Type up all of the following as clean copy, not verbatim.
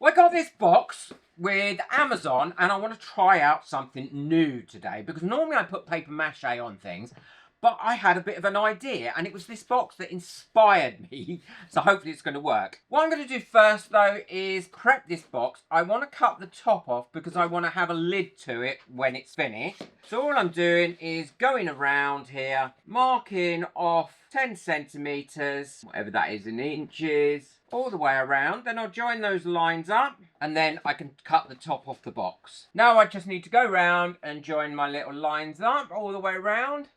Well, I got this box with Amazon and I want to try out something new today because normally I put paper mache on things, but I had a bit of an idea and it was this box that inspired me. So hopefully it's going to work. What I'm going to do first though is prep this box. I want to cut the top off because I want to have a lid to it when it's finished. So all I'm doing is going around here, marking off 10 centimeters, whatever that is in inches, all the way around. Then I'll join those lines up and then I can cut the top off the box. Now I just need to go around and join my little lines up all the way around.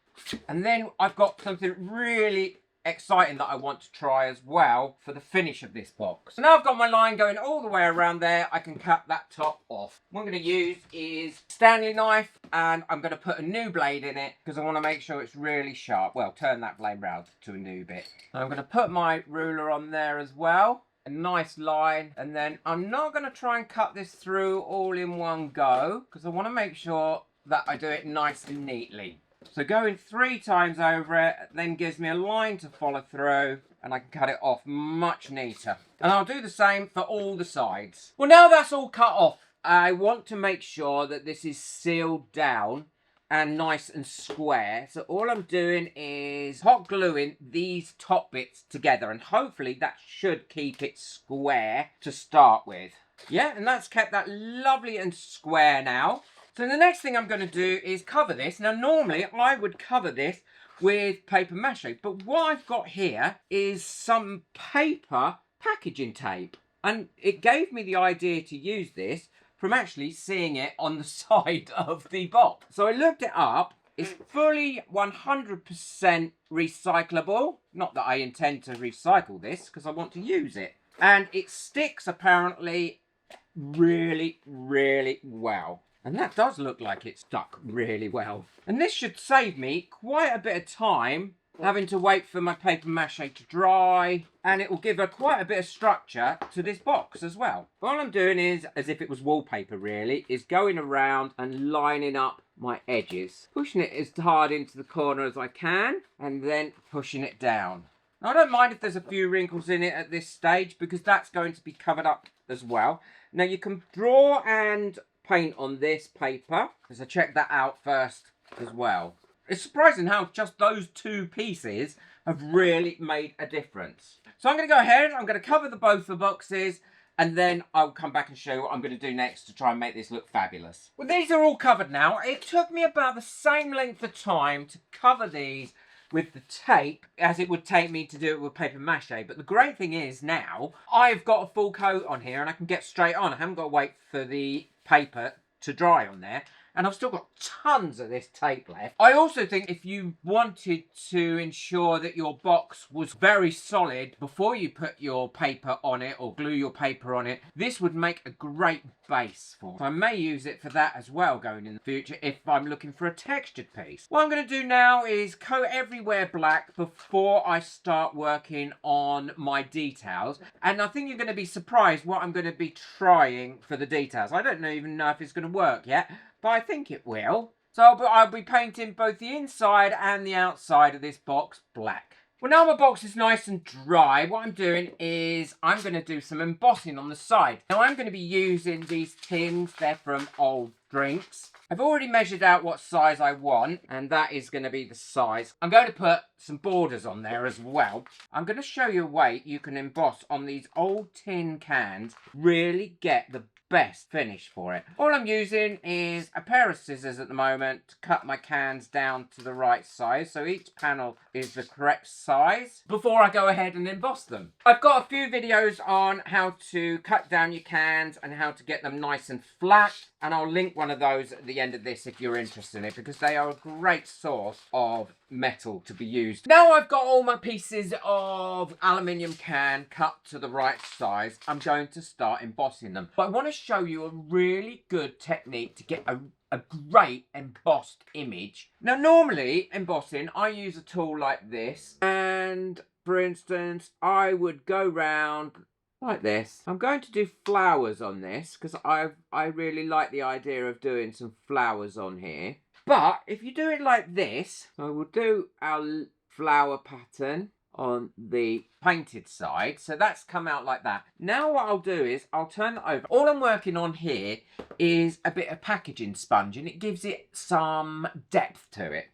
And then I've got something really exciting that I want to try as well for the finish of this box. So now I've got my line going all the way around there, I can cut that top off. What I'm going to use is Stanley knife and I'm going to put a new blade in it because I want to make sure it's really sharp. Well, turn that blade round to a new bit. I'm going to put my ruler on there as well. A nice line, and then I'm not going to try and cut this through all in one go because I want to make sure that I do it nice and neatly. So going 3 times over it then gives me a line to follow through and I can cut it off much neater. And I'll do the same for all the sides. Well, now that's all cut off, I want to make sure that this is sealed down and nice and square. So all I'm doing is hot gluing these top bits together and hopefully that should keep it square to start with. Yeah, and that's kept that lovely and square now. So the next thing I'm going to do is cover this. Now normally I would cover this with paper mache, but what I've got here is some paper packaging tape. And it gave me the idea to use this from actually seeing it on the side of the box. So I looked it up. It's fully 100% recyclable. Not that I intend to recycle this because I want to use it. And it sticks apparently really, really well. And that does look like it stuck really well. And this should save me quite a bit of time having to wait for my paper mache to dry. And it will give her quite a bit of structure to this box as well. All I'm doing is, as if it was wallpaper really, is going around and lining up my edges. Pushing it as hard into the corner as I can and then pushing it down. I don't mind if there's a few wrinkles in it at this stage because that's going to be covered up as well. Now you can draw and paint on this paper because I checked that out first as well. It's surprising how just those 2 pieces have really made a difference. So I'm going to go ahead, I'm going to cover both the boxes and then I'll come back and show you what I'm going to do next to try and make this look fabulous. Well, these are all covered now. It took me about the same length of time to cover these with the tape as it would take me to do it with paper mache, but the great thing is now I've got a full coat on here and I can get straight on. I haven't got to wait for the paper to dry on there, and I've still got tons of this tape left. I also think if you wanted to ensure that your box was very solid before you put your paper on it or glue your paper on it, this would make a great base for it. So I may use it for that as well going in the future if I'm looking for a textured piece. What I'm going to do now is coat everywhere black before I start working on my details, and I think you're going to be surprised what I'm going to be trying for the details. I don't even know if it's going to work yet, but I think it will. So I'll be painting both the inside and the outside of this box black. Well, now my box is nice and dry, what I'm doing is I'm going to do some embossing on the side. Now I'm going to be using these tins, they're from old drinks. I've already measured out what size I want, and that is going to be the size. I'm going to put some borders on there as well. I'm going to show you a way you can emboss on these old tin cans, really get the best finish for it. All I'm using is a pair of scissors at the moment to cut my cans down to the right size, so each panel is the correct size before I go ahead and emboss them. I've got a few videos on how to cut down your cans and how to get them nice and flat, and I'll link one of those at the end of this if you're interested in it, because they are a great source of metal to be used. Now I've got all my pieces of aluminium can cut to the right size, I'm going to start embossing them. But I want to show you a really good technique to get a great embossed image. Now normally embossing I use a tool like this, and for instance I would go round like this. I'm going to do flowers on this because I really like the idea of doing some flowers on here. But if you do it like this, so we'll do our flower pattern on the painted side. So that's come out like that. Now what I'll do is I'll turn it over. All I'm working on here is a bit of packaging sponge, and it gives it some depth to it.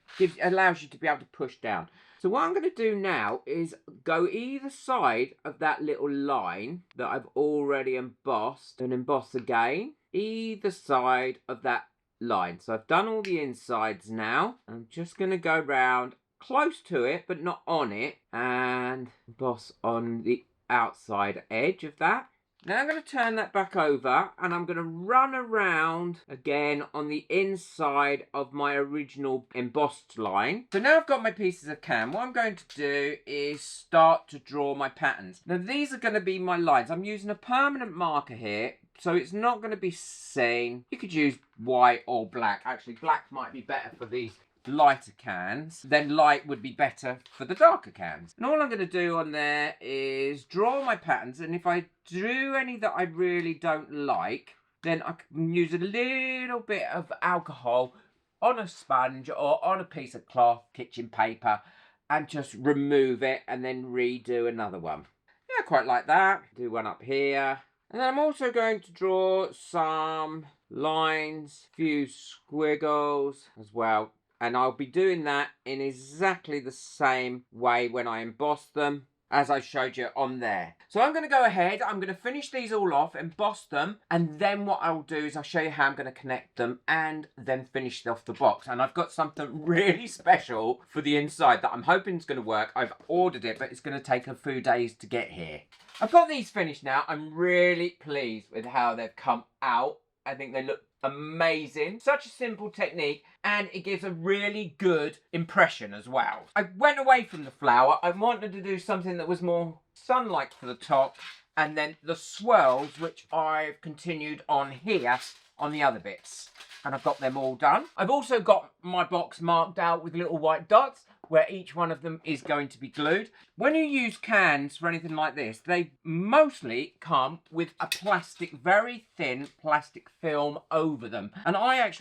Allows you to be able to push down. So what I'm going to do now is go either side of that little line that I've already embossed and emboss again. Either side of that line. So I've done all the insides now. I'm just going to go round close to it but not on it and emboss on the outside edge of that. Now I'm going to turn that back over and I'm going to run around again on the inside of my original embossed line. So now I've got my pieces of can. What I'm going to do is start to draw my patterns. Now these are going to be my lines. I'm using a permanent marker here, so it's not going to be seen. You could use white or black. Actually, black might be better for these lighter cans. Then light would be better for the darker cans. And all I'm going to do on there is draw my patterns. And if I do any that I really don't like, then I can use a little bit of alcohol on a sponge or on a piece of cloth, kitchen paper, and just remove it and then redo another one. Yeah, quite like that. Do one up here. And then I'm also going to draw some lines, few squiggles as well. And I'll be doing that in exactly the same way when I emboss them as I showed you on there. So I'm going to go ahead, I'm going to finish these all off, emboss them, and then what I'll do is I'll show you how I'm going to connect them and then finish off the box. And I've got something really special for the inside that I'm hoping is going to work. I've ordered it, but it's going to take a few days to get here. I've got these finished now. I'm really pleased with how they've come out. I think they look amazing. Such a simple technique, and it gives a really good impression as well. I went away from the flower. I wanted to do something that was more sunlight for the top, and then the swirls, which I've continued on here on the other bits. And I've got them all done. I've also got my box marked out with little white dots where each one of them is going to be glued. When you use cans for anything like this, they mostly come with a plastic, very thin plastic film over them. And I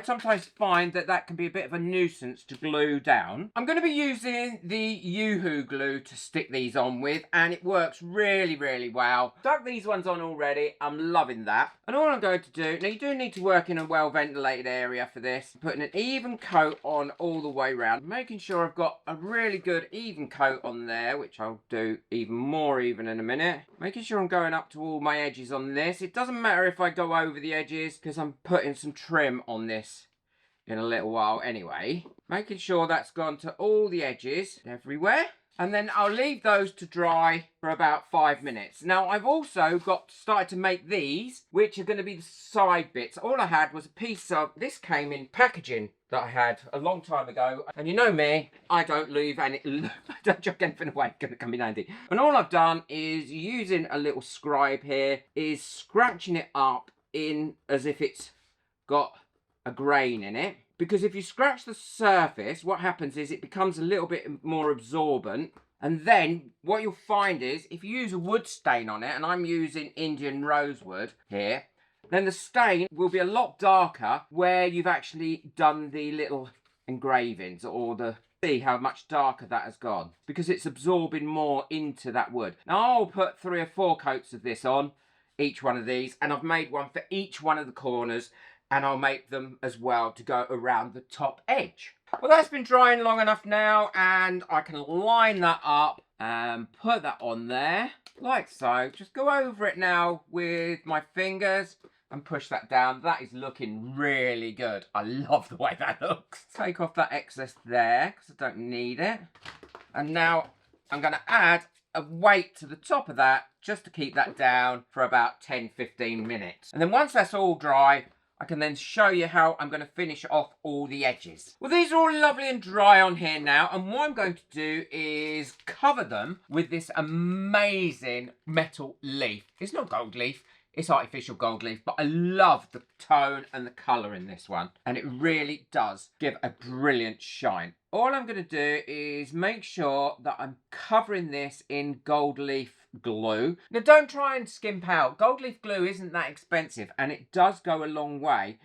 sometimes find that that can be a bit of a nuisance to glue down. I'm going to be using the Yoo-hoo glue to stick these on with, and it works really, really well. Stuck these ones on already. I'm loving that. And all I'm going to do, now you do need to work in a well-ventilated area for this, putting an even coat on all the way around, making sure I've got a really good even coat on there, which I'll do even more even in a minute. Making sure I'm going up to all my edges on this. It doesn't matter if I go over the edges because I'm putting some trim on this in a little while anyway. Making sure that's gone to all the edges everywhere. And then I'll leave those to dry for about 5 minutes. Now, I've also started to make these, which are going to be the side bits. All I had was a piece of, this came in packaging that I had a long time ago. And you know me, I don't leave any, I don't chuck anything away, it's going to come in handy. And all I've done is, using a little scribe here, is scratching it up in as if it's got a grain in it. Because if you scratch the surface, what happens is it becomes a little bit more absorbent. And then what you'll find is if you use a wood stain on it, and I'm using Indian rosewood here, then the stain will be a lot darker where you've actually done the little engravings or see how much darker that has gone because it's absorbing more into that wood. Now I'll put 3 or 4 coats of this on each one of these, and I've made one for each one of the corners. And I'll make them as well to go around the top edge. Well, that's been drying long enough now, and I can line that up and put that on there, like so. Just go over it now with my fingers and push that down. That is looking really good. I love the way that looks. Take off that excess there, because I don't need it. And now I'm going to add a weight to the top of that, just to keep that down for about 10-15 minutes. And then once that's all dry, I can then show you how I'm going to finish off all the edges. Well, these are all lovely and dry on here now, and what I'm going to do is cover them with this amazing metal leaf. It's not gold leaf, it's artificial gold leaf, but I love the tone and the colour in this one, and it really does give a brilliant shine. All I'm going to do is make sure that I'm covering this in gold leaf glue. Now don't try and skimp out. Gold leaf glue isn't that expensive, and it does go a long way.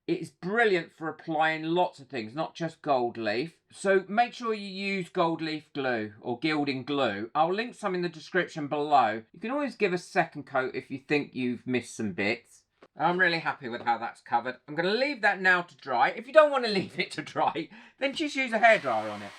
It's brilliant for applying lots of things, not just gold leaf. So make sure you use gold leaf glue or gilding glue. I'll link some in the description below. You can always give a second coat if you think you've missed some bits. I'm really happy with how that's covered. I'm going to leave that now to dry. If you don't want to leave it to dry, then just use a hairdryer on it.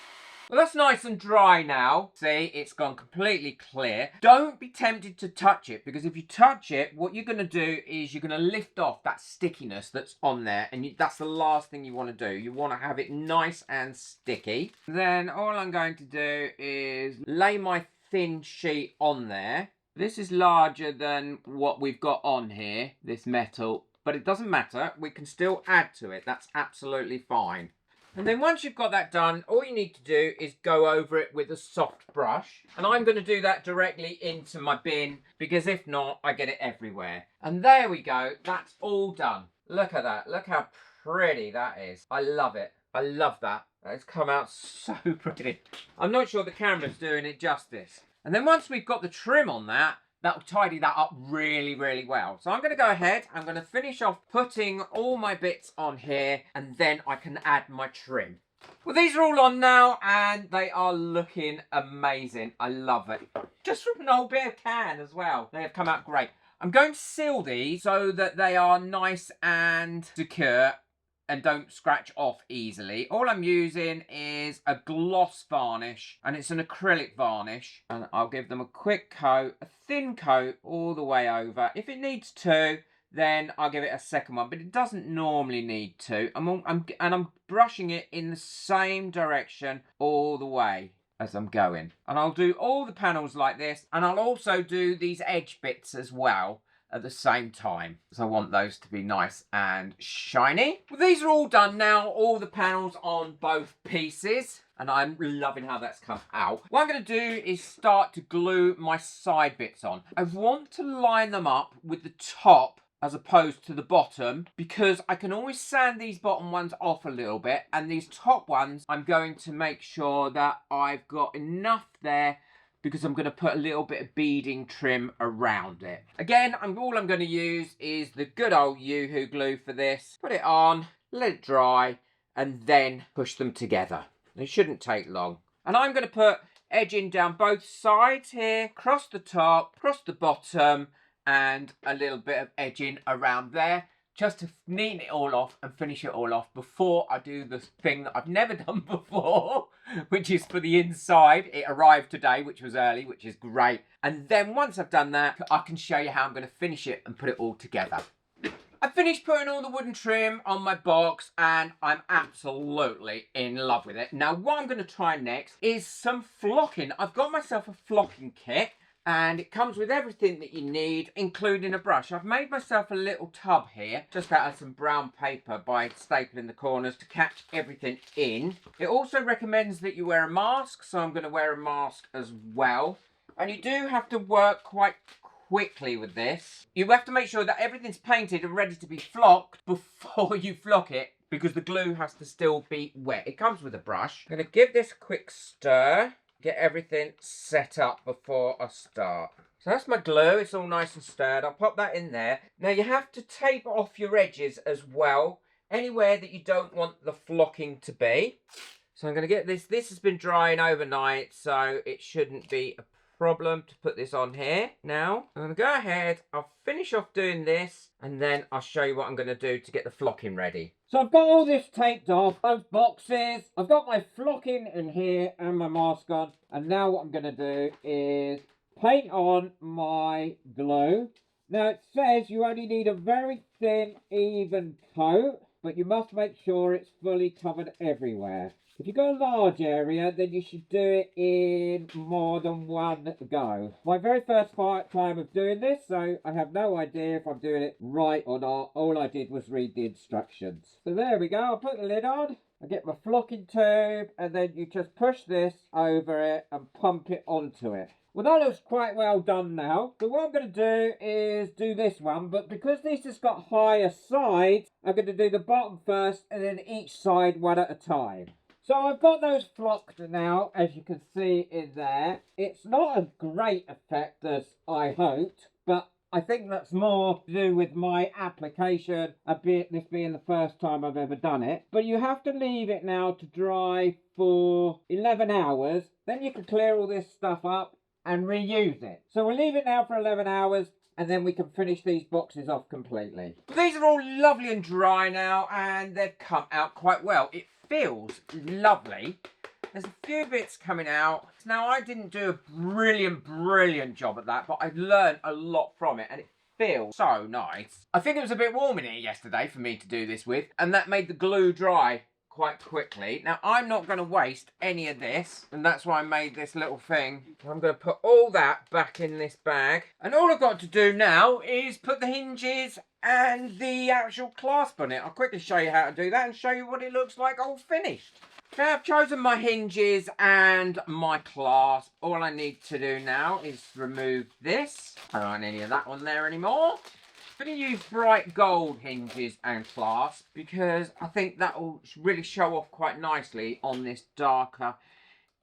Well, that's nice and dry now. See, it's gone completely clear. Don't be tempted to touch it, because if you touch it, what you're going to do is you're going to lift off that stickiness that's on there, and that's the last thing you want to do. You want to have it nice and sticky. Then all I'm going to do is lay my thin sheet on there. This is larger than what we've got on here, this metal, but it doesn't matter. We can still add to it. That's absolutely fine. And then once you've got that done, all you need to do is go over it with a soft brush. And I'm going to do that directly into my bin, because if not, I get it everywhere. And there we go. That's all done. Look at that. Look how pretty that is. I love it. I love that. It's come out so pretty. I'm not sure the camera's doing it justice. And then once we've got the trim on that, that'll tidy that up really, really well. So I'm going to go ahead, I'm going to finish off putting all my bits on here, and then I can add my trim. Well, these are all on now, and they are looking amazing. I love it. Just from an old beer can as well. They have come out great. I'm going to seal these so that they are nice and secure and don't scratch off easily. All I'm using is a gloss varnish, and it's an acrylic varnish, and I'll give them a quick coat, a thin coat all the way over. If it needs to, then I'll give it a second one, but it doesn't normally need to. I'm brushing it in the same direction all the way as I'm going. And I'll do all the panels like this, and I'll also do these edge bits as well at the same time, because I want those to be nice and shiny. Well, these are all done now, all the panels on both pieces, and I'm loving how that's come out. What I'm going to do is start to glue my side bits on. I want to line them up with the top as opposed to the bottom, because I can always sand these bottom ones off a little bit, and these top ones I'm going to make sure that I've got enough there, because I'm going to put a little bit of beading trim around it. Again, all I'm going to use is the good old Yoo-hoo glue for this. Put it on, let it dry, and then push them together. It shouldn't take long. And I'm going to put edging down both sides here, across the top, across the bottom, and a little bit of edging around there, just to neaten it all off and finish it all off before I do the thing that I've never done before, which is for the inside. It arrived today, which was early, which is great. And then once I've done that, I can show you how I'm going to finish it and put it all together. I finished putting all the wooden trim on my box, and I'm absolutely in love with it. Now, what I'm going to try next is some flocking. I've got myself a flocking kit, and it comes with everything that you need, including a brush. I've made myself a little tub here, just out of some brown paper by stapling the corners to catch everything in. It also recommends that you wear a mask, so I'm going to wear a mask as well. And you do have to work quite quickly with this. You have to make sure that everything's painted and ready to be flocked before you flock it, because the glue has to still be wet. It comes with a brush. I'm going to give this a quick stir. Get everything set up before I start. So that's my glue. It's all nice and stirred. I'll pop that in there. Now you have to tape off your edges as well, anywhere that you don't want the flocking to be. So I'm going to get this. This has been drying overnight, so it shouldn't be a problem to put this on here. Now I'm going to go ahead. I'll finish off doing this, and then I'll show you what I'm going to do to get the flocking ready. So I've got all this taped off, both boxes. I've got my flocking in here and my mask on. And now what I'm going to do is paint on my glue. Now it says you only need a very thin, even coat, but you must make sure it's fully covered everywhere. If you've got a large area, then you should do it in more than one go. My very first time of doing this, so I have no idea if I'm doing it right or not. All I did was read the instructions. So there we go. I'll put the lid on. I get my flocking tube, and then you just push this over it and pump it onto it. Well, that looks quite well done now. So what I'm going to do is do this one, but because this has got higher sides, I'm going to do the bottom first and then each side one at a time. So I've got those flocked now, as you can see in there. It's not a great effect as I hoped, but I think that's more to do with my application, this being the first time I've ever done it. But you have to leave it now to dry for 11 hours. Then you can clear all this stuff up and reuse it. So we'll leave it now for 11 hours and then we can finish these boxes off completely. These are all lovely and dry now and they've come out quite well. It feels lovely. There's a few bits coming out. Now, I didn't do a brilliant job at that, but I've learned a lot from it, and it feels so nice. I think it was a bit warm in here yesterday for me to do this with, and that made the glue dry quite quickly. Now, I'm not going to waste any of this, and that's why I made this little thing. I'm going to put all that back in this bag, and all I've got to do now is put the hinges and the actual clasp on it. I'll quickly show you how to do that and show you what it looks like all finished. Now I've chosen my hinges and my clasp. All I need to do now is remove this. I don't want any of that on there anymore. I'm going to use bright gold hinges and clasp because I think that will really show off quite nicely on this darker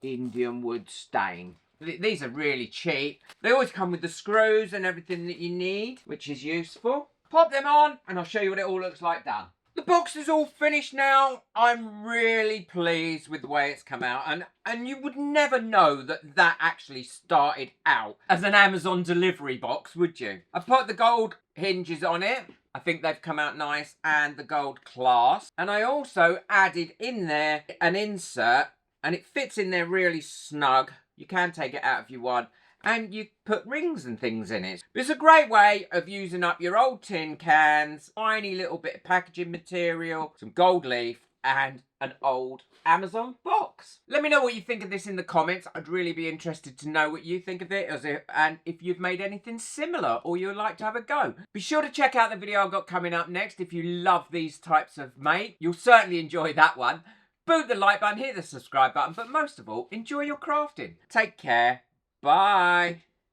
Indian wood stain. These are really cheap. They always come with the screws and everything that you need, which is useful. Pop them on and I'll show you what it all looks like done. The box is all finished now. I'm really pleased with the way it's come out. And you would never know that actually started out as an Amazon delivery box, would you? I put the gold hinges on it. I think they've come out nice. And the gold clasp. And I also added in there an insert. And it fits in there really snug. You can take it out if you want. And you put rings and things in it. It's a great way of using up your old tin cans, tiny little bit of packaging material, some gold leaf, and an old Amazon box. Let me know what you think of this in the comments. I'd really be interested to know what you think of it, and if you've made anything similar or you'd like to have a go. Be sure to check out the video I've got coming up next if you love these types of make. You'll certainly enjoy that one. Boot the like button, hit the subscribe button, but most of all, enjoy your crafting. Take care. Bye.